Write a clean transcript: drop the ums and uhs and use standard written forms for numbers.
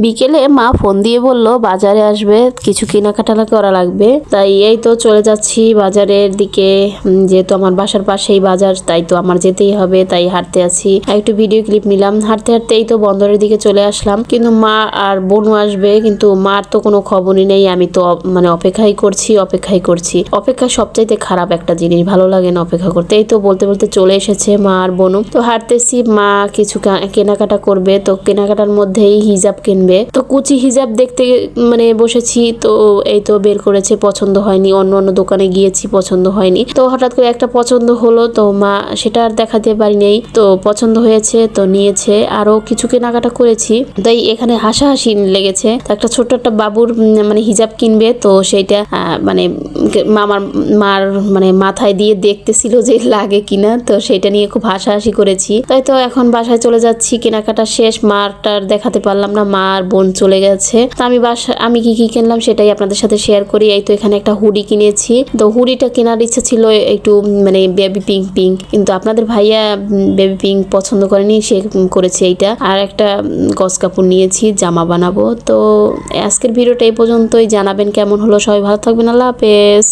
বিকেলে মা ফোন দিয়ে বলল বাজারে আসবে, কিছু কেনাকাটা করা লাগবে। তাই এই তো চলে যাচ্ছি বাজারের দিকে। যেহেতু আমার বাসার পাশেই বাজার, তাই তো আমার যেতেই হবে, তাই হাঁটতে আছি। একটু ভিডিও ক্লিপ নিলাম। হাঁটতে হাঁটতে এই তো বন্দরের দিকে চলে আসলাম। কিন্তু মা আর বোনও আসবে, কিন্তু মার তো কোনো খবরই নেই। আমি তো মানে অপেক্ষাই করছি। অপেক্ষা সবচাইতে খারাপ একটা জিনিস, ভালো লাগে না অপেক্ষা করতে। এই তো বলতে বলতে চলে এসেছে মা আর বোনও। তো হাঁটতেছি, মা কিছু কেনাকাটা করবে, তো কেনাকাটার মধ্যেই হিজাব কিনবে। তো কুচি হিজাব দেখতে মানে বসেছি। তো এই তো বের করেছে, পছন্দ হয়নি। অন্য অন্য দোকানে গিয়েছি, পছন্দ হয়নি। তো হঠাৎ করে একটা পছন্দ হলো, তো মা সেটা আর দেখাতে পারি নেই। তো পছন্দ হয়েছে, তো নিয়েছে। আরো কিছু কেনাকাটা করেছি। তাই এখানে হাসাহাসি লেগেছে। তো একটা ছোট্ট একটা বাবুর মানে হিজাব কিনবে, তো সেইটা মানে মার মানে মাথায় দিয়ে দেখতেছিল যে লাগে কিনা। তো সেটা নিয়ে খুব হাসাহাসি করেছি। তাই তো এখন বাসায় চলে যাচ্ছি। কেনাকাটা শেষ, মারটার দেখাতে পারলাম না, মা আর বোন চলে গেছে। তো আমি কি কি কিনলাম সেটাই আপনাদের সাথে শেয়ার করি। এই তো এখানে একটা হুডি কিনেছি। তো হুডিটা কেনার ইচ্ছা ছিল একটু মানে বেবি পিঙ্ক, কিন্তু আপনাদের ভাইয়া বেবি পিঙ্ক পছন্দ করেনি, সে করেছে এইটা। আর একটা গজ কাপড় নিয়েছি, জামা বানাবো। তো আজকের ভিডিওটা এই পর্যন্তই। জানাবেন কেমন হলো। সবাই ভালো থাকবেন। আল্লাহ হাফেজ।